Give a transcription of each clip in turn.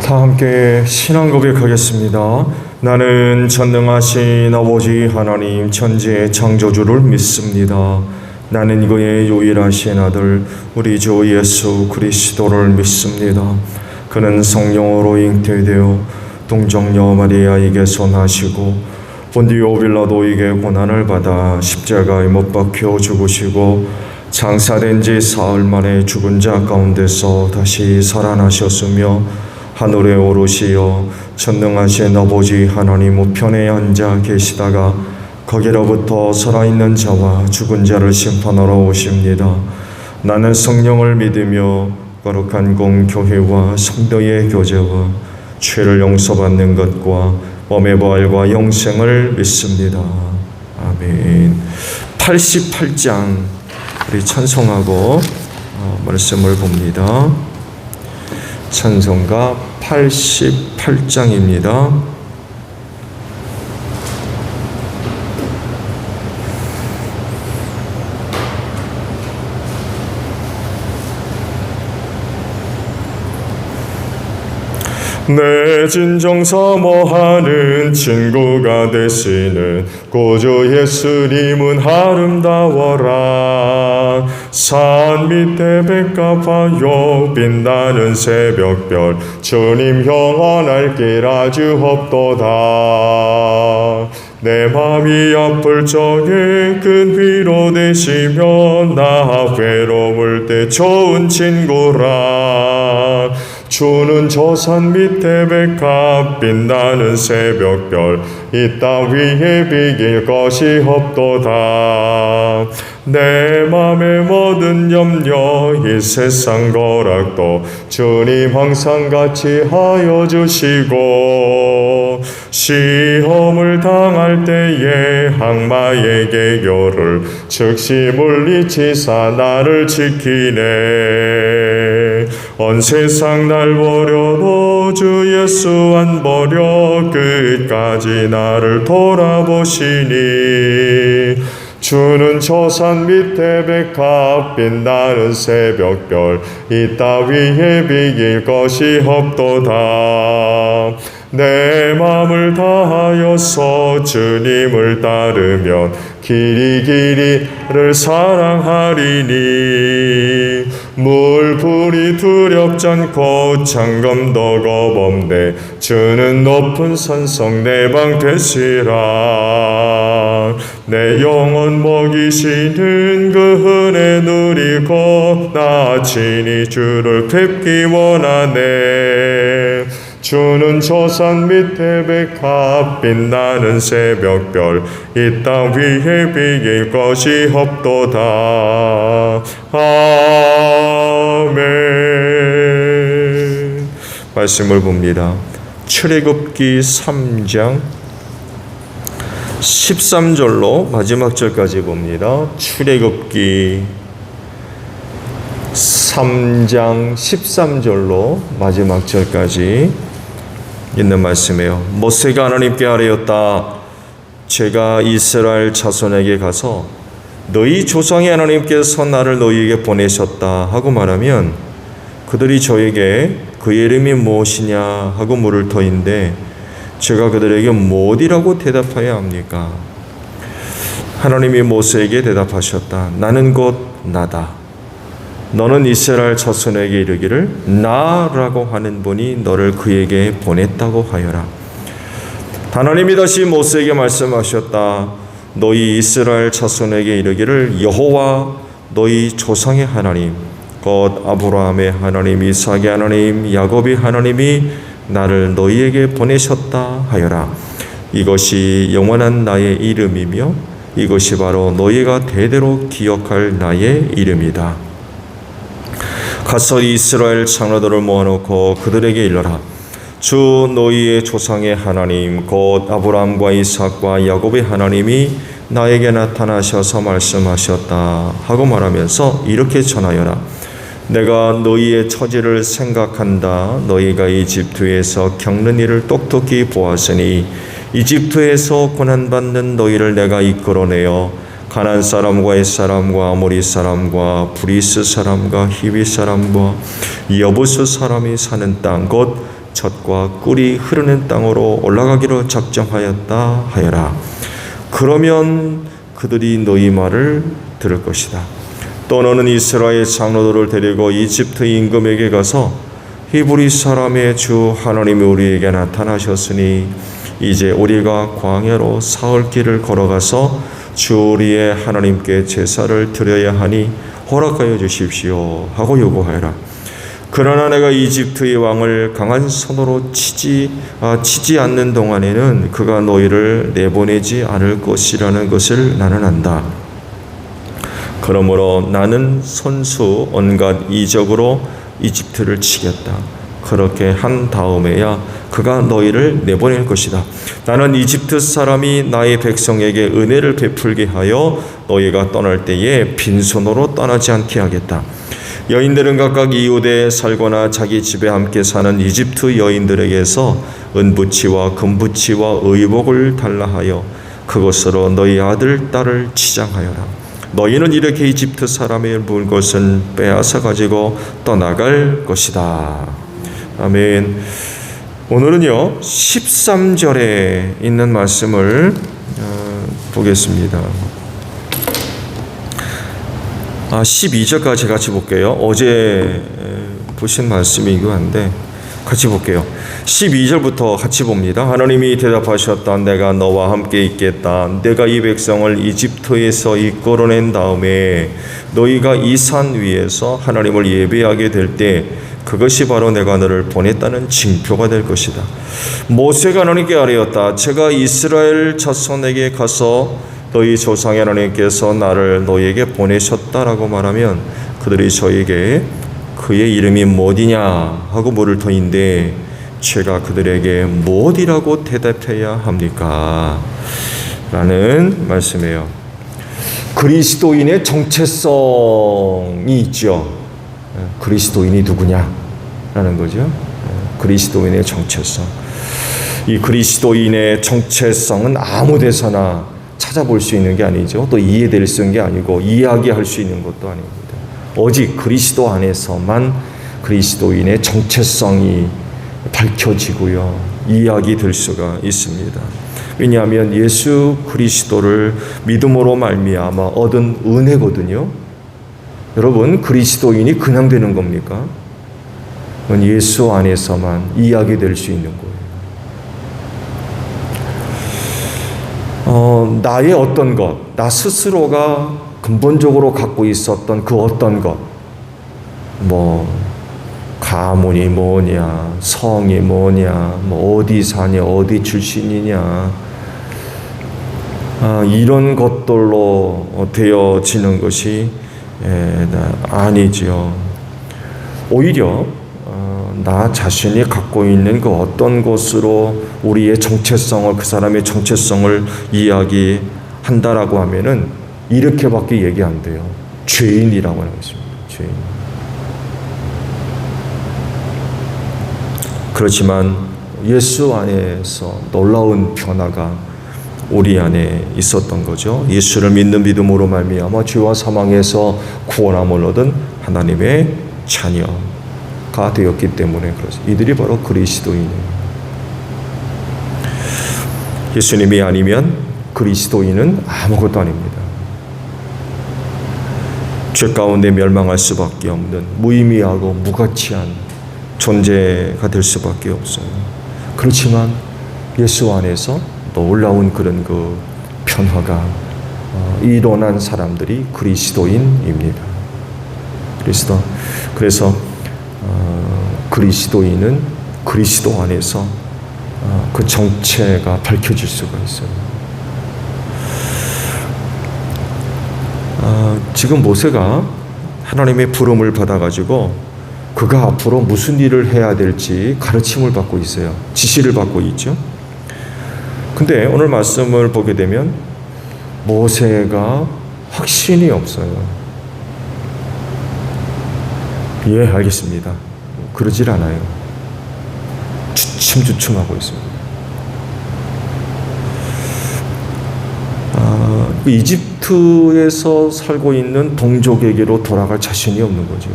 다 함께 신앙 고백하겠습니다. 나는 전능하신 아버지 하나님 천지의 창조주를 믿습니다. 나는 그의 유일하신 아들 우리 주 예수 그리스도를 믿습니다. 그는 성령으로 잉태되어 동정녀 마리아에게서 나시고 본디오 빌라도에게 고난을 받아 십자가에 못 박혀 죽으시고 장사된 지 사흘 만에 죽은 자 가운데서 다시 살아나셨으며 하늘에 오르시어 전능하신 아버지 하나님 우편에 앉아 계시다가 거기로부터 살아있는 자와 죽은 자를 심판하러 오십니다. 나는 성령을 믿으며 거룩한 공교회와 성도의 교제와 죄를 용서받는 것과 몸의 부활과 영생을 믿습니다. 아멘. 88장 우리 찬송하고 말씀을 봅니다. 찬송가 88장입니다. 내 진정 사모하는 친구가 되시는 구주 예수님은 아름다워라. 산 밑에 백합화요 빛나는 새벽별 주님 영원할 길 아주 없도다. 내 맘이 아플 적에 큰 위로 되시며 나 외로울 때 좋은 친구라. 주는 저 산 밑에 백합 빛나는 새벽별 이 따위에 비길 것이 없도다. 내 맘의 모든 염려 이 세상 거락도 주님 항상 같이 하여 주시고 시험을 당할 때에 악마의 계교를 즉시 물리치사 나를 지키네. 온 세상 날 버려도 주 예수 안 버려 끝까지 나를 돌아보시니 주는 저 산 밑에 백합 빛나는 새벽별 이 따위에 비길 것이 없도다. 내 맘을 다하여서 주님을 따르면 길이를 사랑하리니 물불이 두렵잖고 창검도 겁없네 주는 높은 산성 내 방 되시라. 내 영혼 먹이시는 그 은혜 누리고 나 친히 주를 뵙기 원하네. 주는 저 산 밑에 백합 빛나는 새벽별 이 땅 위에 비길 것이 없도다. 아멘. 말씀을 봅니다. 출애굽기 3장 13절로 마지막 절까지 봅니다. 출애굽기 3장 13절로 마지막 절까지 있는 말씀이에요. 모세가 하나님께 아뢰었다. 제가 이스라엘 자손에게 가서 너희 조상의 하나님께서 나를 너희에게 보내셨다 하고 말하면 그들이 저에게 그의 이름이 무엇이냐 하고 물을 터인데 제가 그들에게 무엇이라고 대답해야 합니까? 하나님이 모세에게 대답하셨다. 나는 곧 나다. 너는 이스라엘 자손에게 이르기를 나라고 하는 분이 너를 그에게 보냈다고 하여라. 하나님이 다시 모세에게 말씀하셨다. 너희 이스라엘 자손에게 이르기를 여호와 너희 조상의 하나님 곧 아브라함의 하나님 이삭의 하나님 야곱의 하나님이 나를 너희에게 보내셨다 하여라. 이것이 영원한 나의 이름이며 이것이 바로 너희가 대대로 기억할 나의 이름이다. 가서 이스라엘 장로들을 모아놓고 그들에게 일러라. 주 너희의 조상의 하나님 곧 아브라함과 이삭과 야곱의 하나님이 나에게 나타나셔서 말씀하셨다 하고 말하면서 이렇게 전하여라. 내가 너희의 처지를 생각한다. 너희가 이집트에서 겪는 일을 똑똑히 보았으니 이집트에서 고난받는 너희를 내가 이끌어내어 가나안 사람과 헷 사람과 아모리 사람과 브리스 사람과 히비 사람과 여부스 사람이 사는 땅 곧 젖과 꿀이 흐르는 땅으로 올라가기로 작정하였다 하여라. 그러면 그들이 너희 말을 들을 것이다. 또 너는 이스라엘 장로들을 데리고 이집트 임금에게 가서 히브리 사람의 주 하나님이 우리에게 나타나셨으니 이제 우리가 광야로 사흘 길을 걸어가서 주 우리의 하나님께 제사를 드려야 하니 허락하여 주십시오 하고 요구하여라. 그러나 내가 이집트의 왕을 강한 손으로 치지 않는 동안에는 그가 너희를 내보내지 않을 것이라는 것을 나는 안다. 그러므로 나는 손수 온갖 이적으로 이집트를 치겠다. 그렇게 한 다음에야 그가 너희를 내보낼 것이다. 나는 이집트 사람이 나의 백성에게 은혜를 베풀게 하여 너희가 떠날 때에 빈손으로 떠나지 않게 하겠다. 여인들은 각각 이웃에 살거나 자기 집에 함께 사는 이집트 여인들에게서 은부치와 금부치와 의복을 달라 하여 그것으로 너희 아들, 딸을 치장하여라. 너희는 이렇게 이집트 사람의 물것은 빼앗아 가지고 떠나갈 것이다. 아멘. 오늘은요 13절에 있는 말씀을 보겠습니다. 12절까지 같이 볼게요. 어제 보신 말씀이기도 한데 같이 볼게요. 12절부터 같이 봅니다. 하나님이 대답하셨다. 내가 너와 함께 있겠다. 내가 이 백성을 이집트에서 이끌어낸 다음에 너희가 이 산 위에서 하나님을 예배하게 될 때 그것이 바로 내가 너를 보냈다는 징표가 될 것이다. 모세가 하나님께 아뢰었다. 제가 이스라엘 자손에게 가서 너희 조상의 하나님께서 나를 너희에게 보내셨다라고 말하면 그들이 저에게 그의 이름이 뭐디냐 하고 물을 터인데 제가 그들에게 뭐디라고 대답해야 합니까? 라는 말씀이에요. 그리스도인의 정체성이 있죠. 그리스도인이 누구냐? 라는 거죠. 그리스도인의 정체성. 이 그리스도인의 정체성은 아무 데서나 찾아볼 수 있는 게 아니죠. 또 이해될 수 있는 게 아니고 이야기할 수 있는 것도 아닙니다. 오직 그리스도 안에서만 그리스도인의 정체성이 밝혀지고요. 이야기될 수가 있습니다. 왜냐하면 예수 그리스도를 믿음으로 말미암아 얻은 은혜거든요. 여러분, 그리스도인이 그냥 되는 겁니까? 그건 예수 안에서만 이야기될 수 있는 거예요. 나의 어떤 것, 나 스스로가 근본적으로 갖고 있었던 그 어떤 것, 가문이 뭐냐, 성이 뭐냐, 어디 사냐, 어디 출신이냐, 이런 것들로 되어지는 것이 아니죠. 오히려 나 자신이 갖고 있는 그 어떤 것으로 우리의 정체성을, 그 사람의 정체성을 이야기한다라고 하면은 이렇게밖에 얘기 안 돼요. 죄인이라고 하는 것입니다. 죄인. 그렇지만 예수 안에서 놀라운 변화가 우리 안에 있었던 거죠. 예수를 믿는 믿음으로 말미암아 죄와 사망에서 구원함을 얻은 하나님의 자녀가 되었기 때문에 그렇습니다. 이들이 바로 그리스도인이에요. 예수님이 아니면 그리스도인은 아무것도 아닙니다. 죄 가운데 멸망할 수밖에 없는 무의미하고 무가치한 존재가 될 수밖에 없어요. 그렇지만 예수 안에서 놀라운 그런 그 변화가 일어난 사람들이 그리스도인입니다. 그래서 그리스도인은 그리스도 안에서 그 정체가 밝혀질 수가 있어요. 지금 모세가 하나님의 부름을 받아가지고 그가 앞으로 무슨 일을 해야 될지 가르침을 받고 있어요. 지시를 받고 있죠. 근데 오늘 말씀을 보게 되면 모세가 확신이 없어요. 예, 알겠습니다. 그러질 않아요. 주춤주춤하고 있습니다. 이집트에서 살고 있는 동족에게로 돌아갈 자신이 없는 거죠.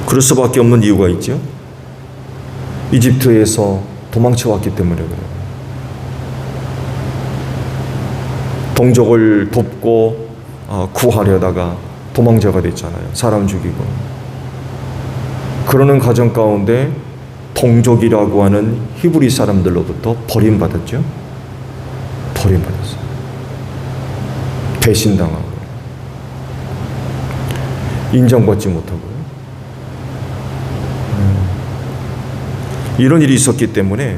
그럴 수밖에 없는 이유가 있죠. 이집트에서 도망쳐 왔기 때문에 그래요. 동족을 돕고 구하려다가 도망자가 됐잖아요. 사람 죽이고. 그러는 과정 가운데 동족이라고 하는 히브리 사람들로부터 버림받았죠. 버림받았어요. 배신당하고 인정받지 못하고요. 이런 일이 있었기 때문에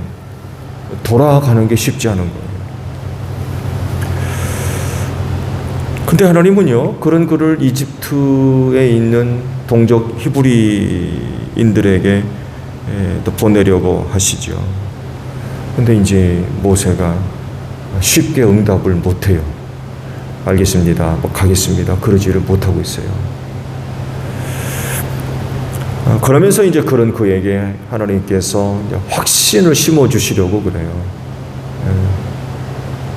돌아가는 게 쉽지 않은 거예요. 근데 하나님은요, 그런 그를 이집트에 있는 동족 히브리인들에게 또 보내려고 하시죠. 근데 이제 모세가 쉽게 응답을 못해요. 알겠습니다. 가겠습니다. 그러지를 못하고 있어요. 그러면서 이제 그런 그에게 하나님께서 이제 확신을 심어주시려고 그래요.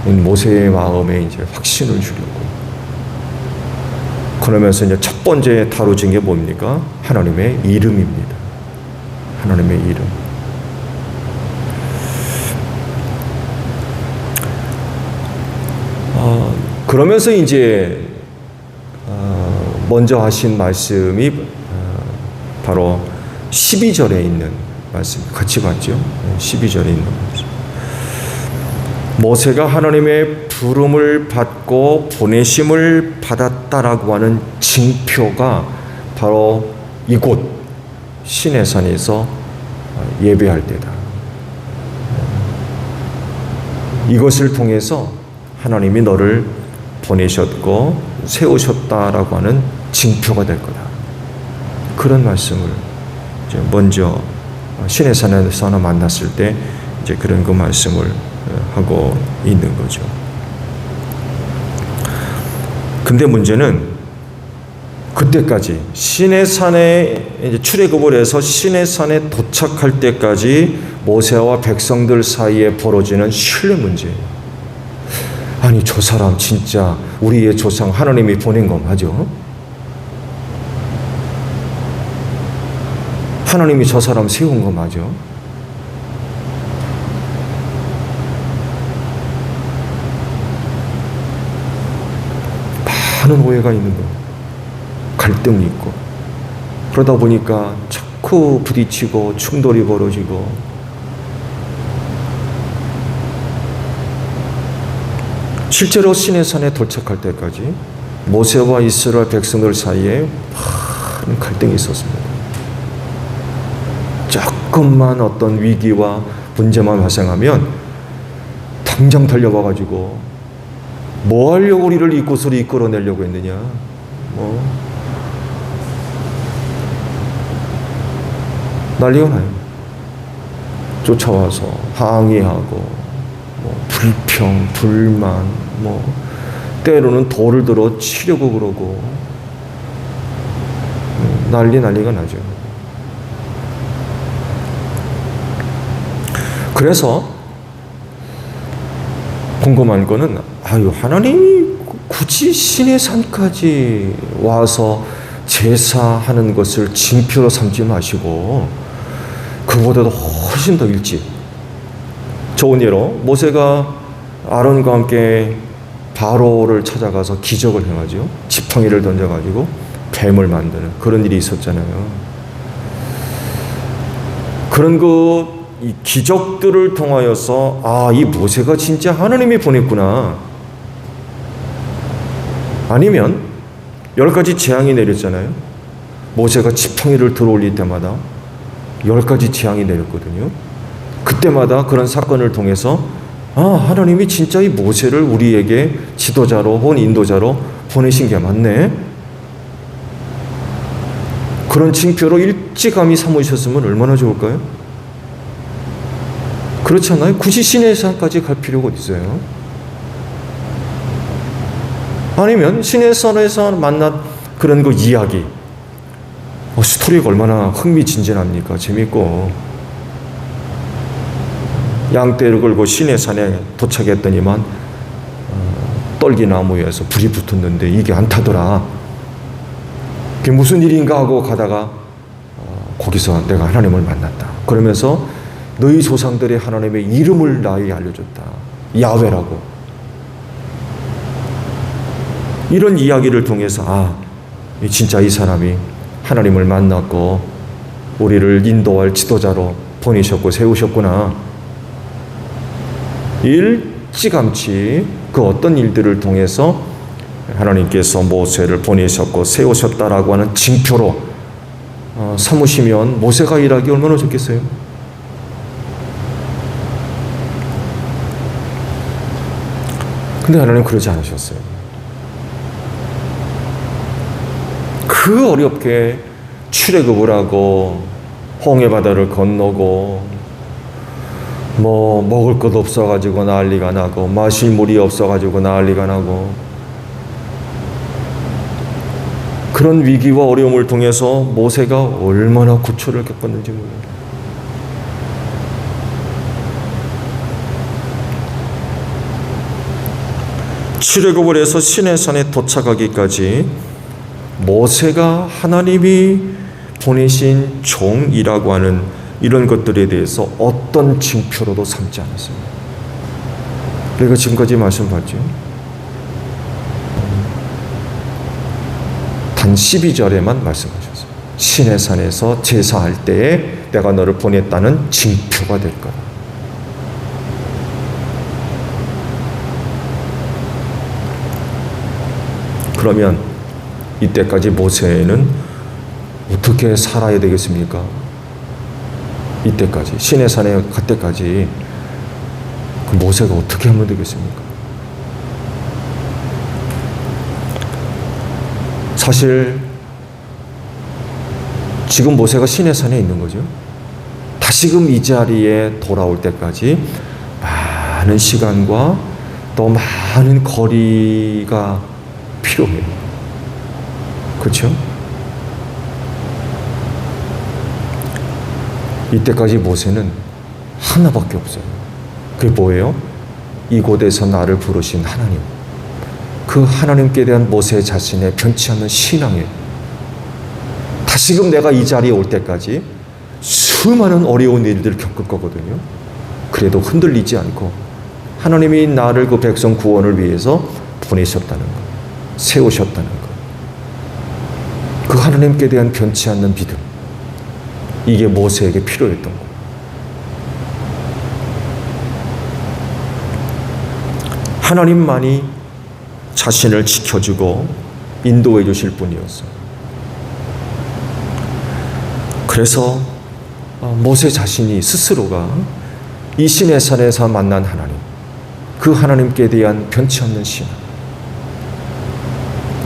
모세의 마음에 이제 확신을 주려고. 그러면서 이제 첫 번째 다루진 게 뭡니까? 하나님의 이름입니다. 하나님의 이름. 그러면서 이제 먼저 하신 말씀이 바로 12절에 있는 말씀. 같이 봤죠? 12절에 있는 말씀. 모세가 하나님의 부름을 받고 보내심을 받았다라고 하는 징표가 바로 이곳 시내산에서 예배할 때다. 이것을 통해서 하나님이 너를 보내셨고 세우셨다라고 하는 징표가 될 거다. 그런 말씀을 이제 먼저 시내산에서 만났을 때 이제 그런 그 말씀을 하고 있는 거죠. 근데 문제는 그때까지 시내산에 이제 출애굽을 해서 시내산에 도착할 때까지 모세와 백성들 사이에 벌어지는 신뢰 문제예요. 아니 저 사람 진짜 우리의 조상 하나님이 보낸 거 맞죠? 하나님이 저 사람 세운 거 맞죠? 많은 오해가 있는 거예요. 갈등이 있고. 그러다 보니까 자꾸 부딪히고 충돌이 벌어지고. 실제로 시내산에 도착할 때까지 모세와 이스라엘 백성들 사이에 많은 갈등이 있었습니다. 조금만 어떤 위기와 문제만 발생하면 당장 달려와가지고 뭐 하려고 우리를 이곳으로 이끌어내려고 했느냐, 난리가 나요. 쫓아와서 항의하고 불평, 불만, 때로는 돌을 들어 치려고 그러고 난리가 나죠. 그래서 궁금한 거는 하나님이 굳이 시내산까지 와서 제사하는 것을 징표로 삼지 마시고 그보다도 훨씬 더 일찍, 좋은 예로 모세가 아론과 함께 바로를 찾아가서 기적을 행하죠. 지팡이를 던져가지고 뱀을 만드는 그런 일이 있었잖아요. 그런 이 기적들을 통하여서 이 모세가 진짜 하나님이 보냈구나. 아니면 10가지 재앙이 내렸잖아요. 모세가 지팡이를 들어올릴 때마다 10가지 재앙이 내렸거든요. 그때마다 그런 사건을 통해서 하나님이 진짜 이 모세를 우리에게 지도자로 혹은 인도자로 보내신 게 맞네. 그런 징표로 일찌감치 삼으셨으면 얼마나 좋을까요? 그렇지 않아요? 굳이 시내산까지 갈 필요가 어디 있어요? 아니면 시내산에서 만난 그런 이야기, 스토리가 얼마나 흥미진진합니까? 재밌고, 양떼를 걸고 시내산에 도착했더니만 떨기나무에서 불이 붙었는데 이게 안 타더라. 그게 무슨 일인가 하고 가다가 거기서 내가 하나님을 만났다. 그러면서 너희 조상들의 하나님의 이름을 나에게 알려줬다. 야훼라고. 이런 이야기를 통해서 진짜 이 사람이 하나님을 만났고 우리를 인도할 지도자로 보내셨고 세우셨구나. 일찌감치 그 어떤 일들을 통해서 하나님께서 모세를 보내셨고 세우셨다라고 하는 징표로 삼으시면 모세가 일하기 얼마나 좋겠어요? 근데 하나님 그러지 않으셨어요. 그 어렵게 출애굽을 하고 홍해바다를 건너고 먹을 것 없어가지고 난리가 나고 마실 물이 없어가지고 난리가 나고 그런 위기와 어려움을 통해서 모세가 얼마나 고초를 겪었는지 몰라요. 출애굽을 해서 시내산에 도착하기까지 모세가 하나님이 보내신 종이라고 하는 이런 것들에 대해서 어떤 징표로도 삼지 않았어요. 내가 지금까지 말씀봤죠. 단 12절에만 말씀하셨어요. 시내산에서 제사할 때에 내가 너를 보냈다는 징표가 될 거다. 그러면 이때까지 모세는 어떻게 살아야 되겠습니까? 이때까지 시내산에 갈 때까지 그 모세가 어떻게 하면 되겠습니까? 사실 지금 모세가 시내산에 있는 거죠. 다시금 이 자리에 돌아올 때까지 많은 시간과 또 많은 거리가 필요해요. 그렇죠? 이때까지 모세는 하나밖에 없어요. 그게 뭐예요? 이곳에서 나를 부르신 하나님. 그 하나님께 대한 모세 자신의 변치 않는 신앙이에요. 다시금 내가 이 자리에 올 때까지 수많은 어려운 일들을 겪을 거거든요. 그래도 흔들리지 않고 하나님이 나를 그 백성 구원을 위해서 보내셨다는 것, 세우셨다는 것, 그 하나님께 대한 변치 않는 믿음, 이게 모세에게 필요했던 것. 하나님만이 자신을 지켜주고 인도해 주실 분이었어요. 그래서 모세 자신이 스스로가 이 시내산에서 만난 하나님, 그 하나님께 대한 변치 않는 신앙,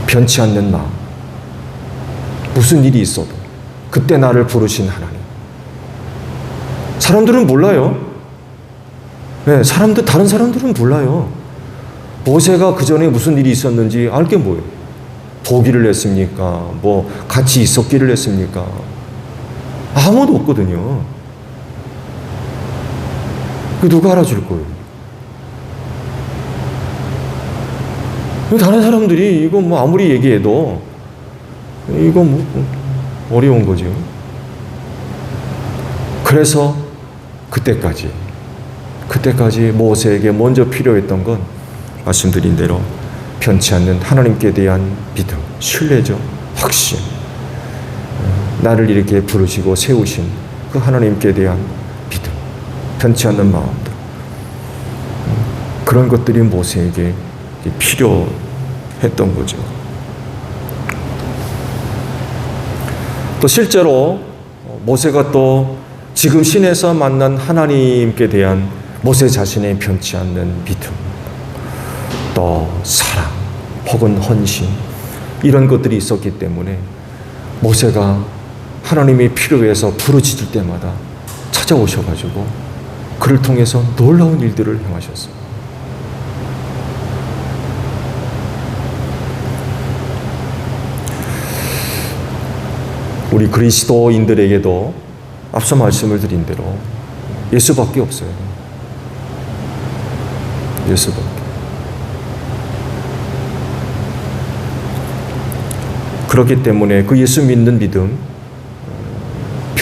변치 않는 마음, 무슨 일이 있어도 그때 나를 부르신 하나님. 사람들은 몰라요. 네, 다른 사람들은 몰라요. 모세가 그 전에 무슨 일이 있었는지 알게 뭐예요? 보기를 했습니까? 같이 있었기를 했습니까? 아무도 없거든요. 누가 알아줄 거예요? 다른 사람들이 이거 아무리 얘기해도 이거 어려운 거죠. 그래서 그때까지 모세에게 먼저 필요했던 건 말씀드린 대로 변치 않는 하나님께 대한 믿음, 신뢰죠. 확신. 나를 이렇게 부르시고 세우신 그 하나님께 대한 믿음, 변치 않는 마음들. 그런 것들이 모세에게 필요했던 거죠. 또 실제로 모세가 또 지금 신에서 만난 하나님께 대한 모세 자신의 변치 않는 믿음, 또 사랑 혹은 헌신, 이런 것들이 있었기 때문에 모세가 하나님이 필요해서 부르짖을 때마다 찾아오셔가지고 그를 통해서 놀라운 일들을 행하셨어요. 우리 그리스도인들에게도 앞서 말씀을 드린 대로 예수밖에 없어요. 예수밖에. 그렇기 때문에 그 예수 믿는 믿음,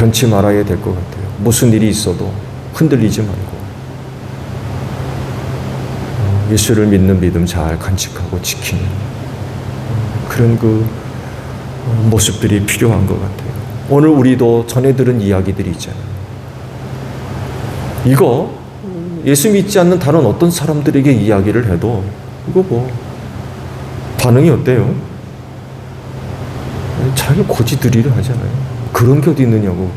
변치 말아야 될 것 같아요. 무슨 일이 있어도 흔들리지 말고 예수를 믿는 믿음 잘 간직하고 지키는 그런 그 모습들이 필요한 것 같아요. 오늘 우리도 전해 들은 이야기들이 있잖아요. 이거 예수 믿지 않는 다른 어떤 사람들에게 이야기를 해도 이거 뭐 반응이 어때요? 자기 고지들이를 하잖아요. 그런 게 어디 있느냐고.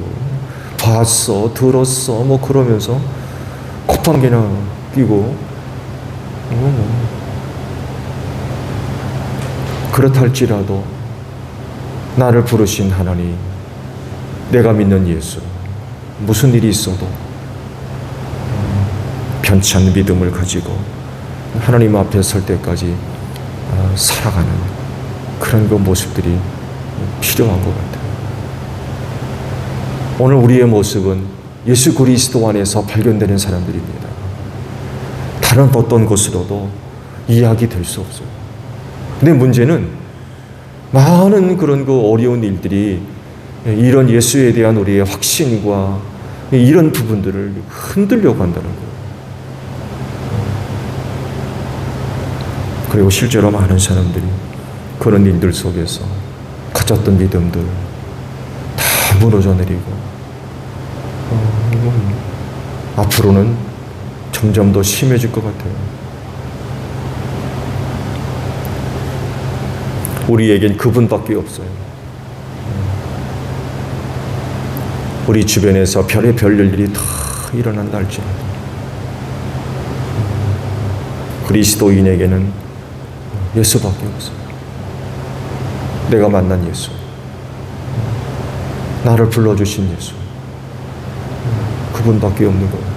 봤어, 들었어, 뭐 그러면서 콧방귀나 끼고 그렇다 할지라도 나를 부르신 하나님, 내가 믿는 예수, 무슨 일이 있어도 변치 않는 믿음을 가지고 하나님 앞에 설 때까지 살아가는 그런 그 모습들이 필요한 것 같아요. 오늘 우리의 모습은 예수 그리스도 안에서 발견되는 사람들입니다. 다른 어떤 것으로도 이야기될 수 없어요. 근데 문제는 많은 그런 그 어려운 일들이 이런 예수에 대한 우리의 확신과 이런 부분들을 흔들려고 한다는 거예요. 그리고 실제로 많은 사람들이 그런 일들 속에서 가졌던 믿음들 다 무너져 내리고 앞으로는 점점 더 심해질 것 같아요. 우리에겐 그분밖에 없어요. 우리 주변에서 별의별 일이 다 일어난다 할지라도 그리스도인에게는 예수밖에 없어요. 내가 만난 예수, 나를 불러주신 예수, 그분밖에 없는 것 같아요.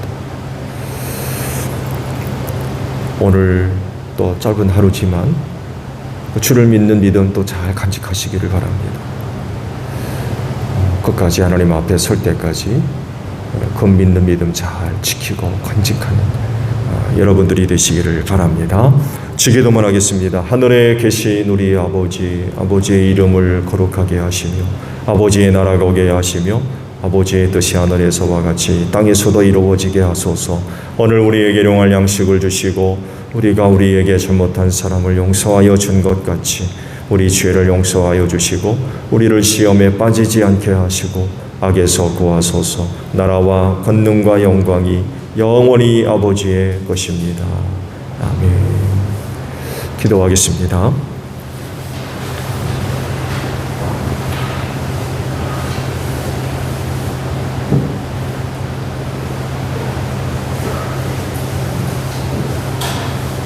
오늘 또 짧은 하루지만 주를 믿는 믿음 또 잘 간직하시기를 바랍니다. 끝까지 하나님 앞에 설 때까지 그 믿는 믿음 잘 지키고 간직하는 여러분들이 되시기를 바랍니다. 주기도만 하겠습니다. 하늘에 계신 우리 아버지, 아버지의 이름을 거룩하게 하시며 아버지의 나라가 오게 하시며 아버지의 뜻이 하늘에서와 같이 땅에서도 이루어지게 하소서. 오늘 우리에게 일용할 양식을 주시고 우리가 우리에게 잘못한 사람을 용서하여 준 것 같이 우리 죄를 용서하여 주시고 우리를 시험에 빠지지 않게 하시고 악에서 구하소서. 나라와 권능과 영광이 영원히 아버지의 것입니다. 아멘. 기도하겠습니다.